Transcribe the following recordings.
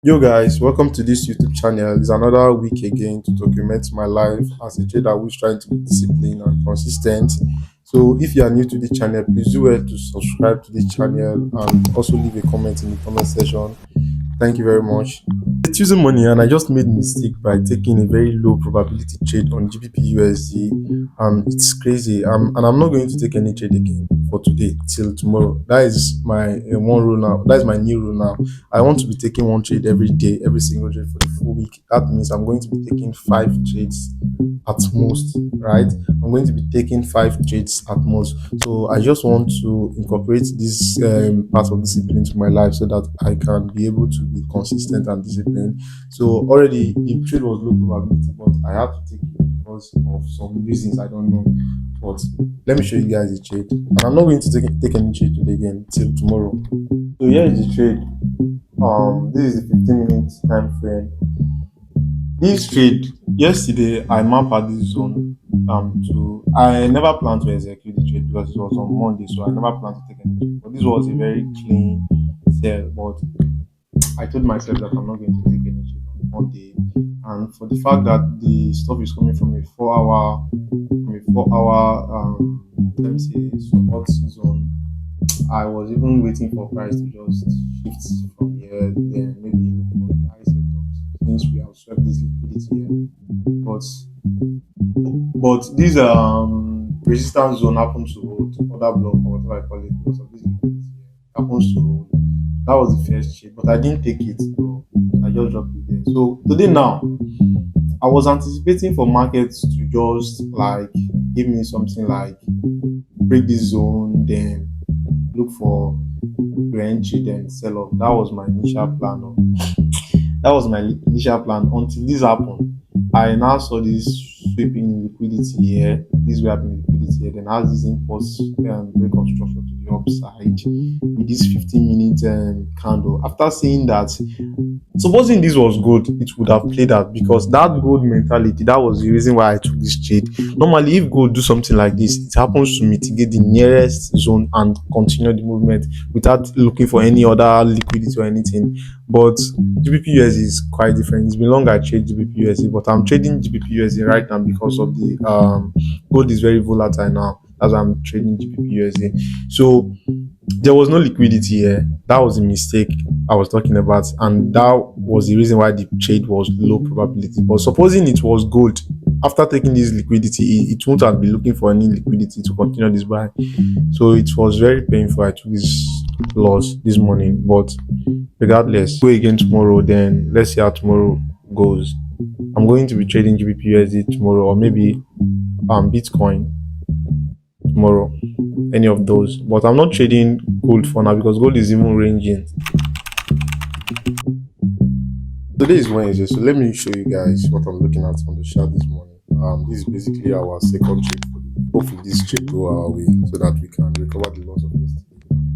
Yo guys, welcome to this YouTube channel. It's another week again to document my life as a trader who's trying to be disciplined and consistent. So if you are new to the channel, please do well to subscribe to the channel and also leave a comment in the comment section. Thank you very much. It's Tuesday morning and I just made a mistake by taking a very low probability trade on GBP USD and it's crazy. And I'm not going to take any trade again for today till tomorrow. That is my one rule now. That is my new rule now. I want to be taking one trade every day, every single trade for the full week. That means I'm going to be taking five trades at most, right? I'm going to be taking five trades at most. So I just want to incorporate this part of discipline to my life so that I can be able to be consistent and disciplined. So already the trade was low probability, but I have to take it because of some reasons I don't know. But let me show you guys the trade. And I'm not going to take any trade today again till tomorrow. So here is the trade. This is the 15 minute time frame. This trade yesterday I mapped at this zone to I never planned to execute the trade because it was on Monday, so I never planned to take any trade. But this was a very clean sell. But I told myself that I'm not going to take any trade on Monday. And for the fact that the stuff is coming from a 4 hour let me say support zone, I was even waiting for price to just shift from here, then maybe look for the high setups since we have swept this liquidity here. But this resistance zone happens to hold other block or whatever I call it because of this liquidity here. Happens to hold. That was the first trade, but I didn't take it, so I just dropped it there. So today now, I was anticipating for markets to just like give me something like break this zone, then look for entry, then sell off. That was my initial plan. That was my initial plan until this happened. I now saw this sweeping liquidity here, this wrapping liquidity here, then has this impulse break of structure to the upside with this 15-minute candle. After seeing that, supposing this was good, it would have played out because that gold mentality, that was the reason why I took this trade. Normally, if gold do something like this, it happens to mitigate the nearest zone and continue the movement without looking for any other liquidity or anything. But GBP USD is quite different. It's been long I trade GBP USD, but I'm trading GBP USD right now because of the gold is very volatile now. That's why I'm trading GBP USD. So there was no liquidity here. That was a mistake I was talking about, and that was the reason why the trade was low probability. But supposing it was gold, after taking this liquidity, it won't have been looking for any liquidity to continue this buy. So it was very painful. I took this loss this morning, but regardless, go again tomorrow. Then let's see how tomorrow goes. I'm going to be trading GBP USD tomorrow, or maybe Bitcoin tomorrow, any of those. But I'm not trading gold for now because gold is even ranging. Today is Wednesday, so let me show you guys what I'm looking at on the chart this morning. This is basically our second trade. Hopefully this trade go our way so that we can recover the loss of yesterday.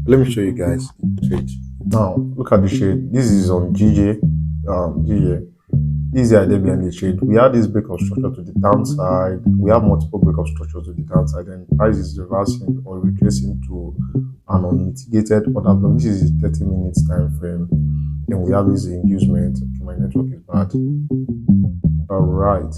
Let me show you guys the trade. Now look at the trade. This is on GJ. This is the idea behind the trade. We have this break of structure to the downside. We have multiple break of structures to the downside, and price is reversing or retracing to an unmitigated order block. This is a 30 minutes time frame. Then we have this inducement. Okay, my network is bad. All right.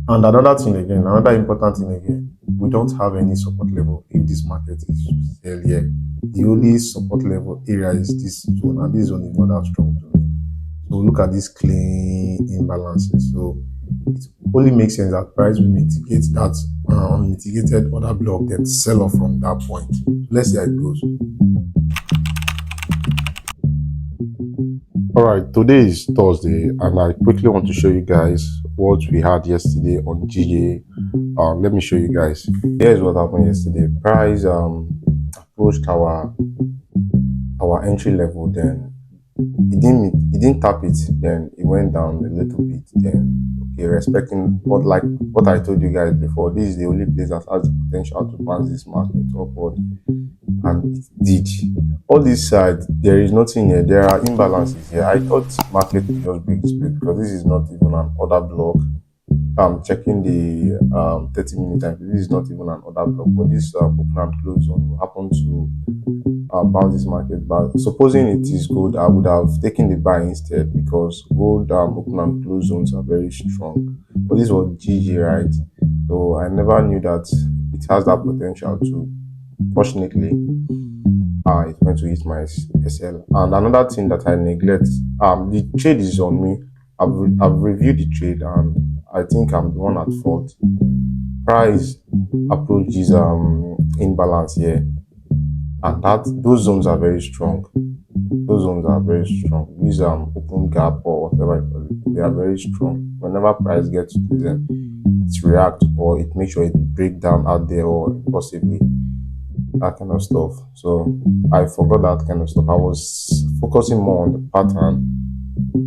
And another thing again, another important thing again, we don't have any support level if this market is to sell here. The only support level area is this zone, and this zone is not that strong to me. So look at this clean imbalances. So it only makes sense that price will mitigate that unmitigated order block, then sell off from that point. Let's see how it goes. All right, today is Thursday, and I quickly want to show you guys what we had yesterday on GA. Let me show you guys. Here's what happened yesterday. Price approached our entry level, then it didn't tap it, then it went down a little bit, then okay, respecting what, like what I told you guys before, this is the only place that has the potential to pass this market upward, and it did. All this side, there is nothing here. There are imbalances here. I thought market would just break this place because this is not even an order block. I'm checking the 30-minute time. This is not even an order block, but this open and close on will happen to about this market. But supposing it is gold, I would have taken the buy instead because gold open and close zones are very strong. But this was GG, right? So I never knew that it has that potential to. Fortunately, it went to hit my SL. And another thing that I neglect, the trade is on me. I've reviewed the trade and I think I'm the one at fault. Price approach is imbalance here, and that those zones are very strong. Those zones are very strong. These open gap or whatever you call it, they are very strong. Whenever price gets to them, it react or it makes sure it break down out there or possibly that kind of stuff. So I forgot that kind of stuff. I was focusing more on the pattern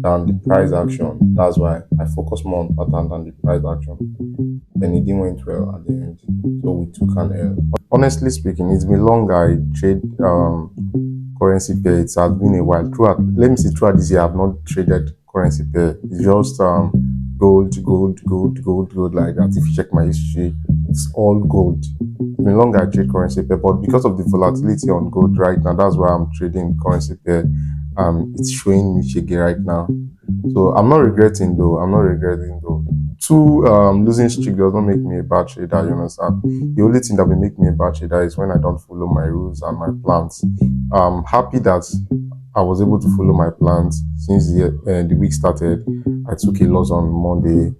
than the price action. That's why I focus more on pattern than the price action. Then it didn't went well at the end. So we took an L. Honestly speaking, it's been long I trade currency pair. It has been a while. Throughout let me see throughout this year I've not traded currency pair. It's just gold like that. If you check my history, it's all gold. It's been long I trade currency pair, but because of the volatility on gold right now, that's why I'm trading currency pair. It's showing me shiggy right now. So I'm not regretting though. I'm not regretting though. Two losing streak does not make me a bad trader, you understand? The only thing that will make me a bad trader is when I don't follow my rules and my plans. I'm happy that I was able to follow my plans since the week started. I took a loss on Monday.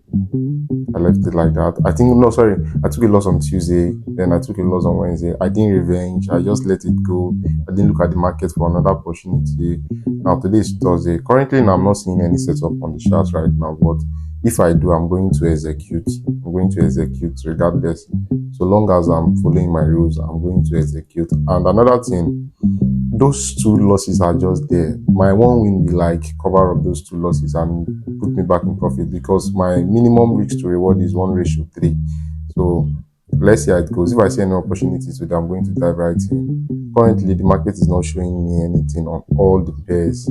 I left it like that. I think no, sorry. I took a loss on Tuesday. Then I took a loss on Wednesday. I didn't revenge. I just let it go. I didn't look at the market for another opportunity. Now today is Thursday. Currently, now I'm not seeing any setup on the charts right now. But if I do, I'm going to execute. I'm going to execute regardless. So long as I'm following my rules, I'm going to execute. And another thing, those two losses are just there. My one win will like cover up those two losses and put me back in profit because my minimum risk to reward is 1:3. So let's see how it goes. If I see any opportunities with I'm going to dive right in. Currently, the market is not showing me anything on all the pairs.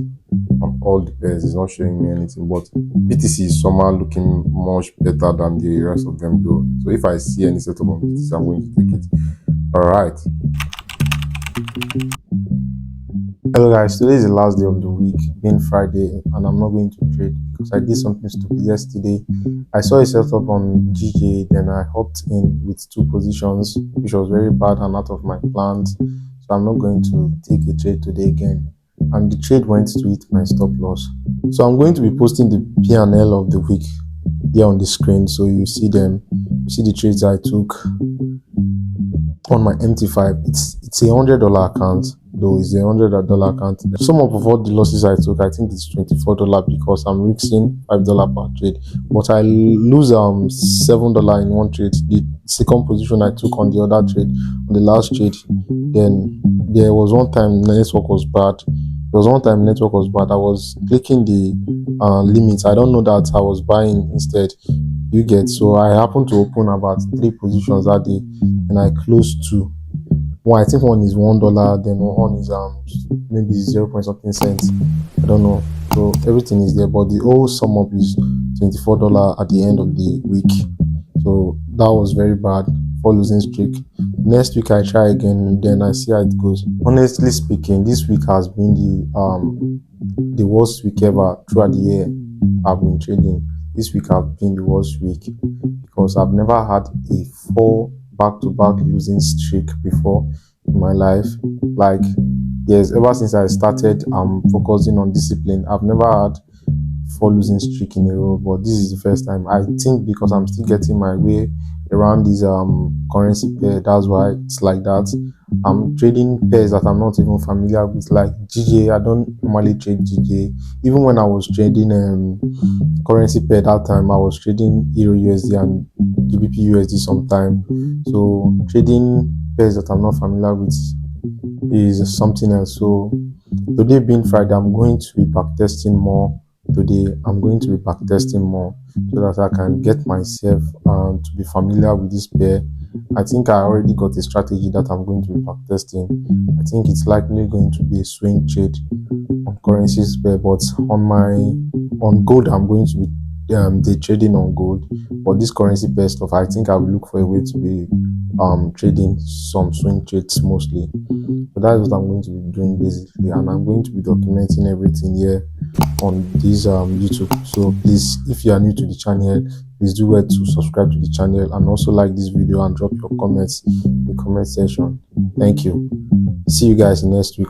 On all the pairs, it's not showing me anything. But BTC is somehow looking much better than the rest of them, though. So if I see any setup on BTC, I'm going to take it. All right. Hello guys, today is the last day of the week, being Friday, and I'm not going to trade because I did something stupid yesterday. I saw a setup on GJ, then I hopped in with two positions, which was very bad and out of my plans. So I'm not going to take a trade today again. And the trade went to hit my stop loss. So I'm going to be posting the P&L of the week here on the screen, so you see them. You see the trades I took on my MT5. It's $100 account, though it's $100 account. The sum of all the losses I took, I think it's $24 because I'm risking $5 per trade. But I lose $7 in one trade. The second position I took on the other trade, on the last trade, then there was one time the network was bad. There was one time network was bad. I was clicking the limits. I don't know that I was buying instead. You get, so I happened to open about 3 positions that day and I closed two. One, I think one is $1, then one is maybe 0 point something cents. I don't know. So everything is there, but the whole sum up is $24 at the end of the week. So that was very bad for losing streak. Next week I try again, then I see how it goes. Honestly speaking, this week has been the worst week ever throughout the year I've been trading. This week has been the worst week because I've never had a 4 back-to-back losing streak before in my life. Like, yes, ever since I started focusing on discipline, I've never had 4 losing streak in a row, but this is the first time. I think because I'm still getting my way around this currency pair, that's why it's like that. I'm trading pairs that I'm not even familiar with, like GJ. I don't normally trade GJ. Even when I was trading currency pair that time, I was trading Euro USD and GBP USD sometime. So trading pairs that I'm not familiar with is something else. So today being Friday, I'm going to be back testing more. Today I'm going to be back testing more so that I can get myself to be familiar with this pair. I think I already got a strategy that I'm going to be back testing. I think it's likely going to be a swing trade on currencies pair, but on gold I'm going to be day trading on gold, but this currency pair stuff, I think I will look for a way to be trading some swing trades mostly. But that's what I'm going to be doing basically, and I'm going to be documenting everything here on this YouTube. So please, if you are new to the channel, please do well to subscribe to the channel and also like this video and drop your comments in the comment section. Thank you. See you guys next week.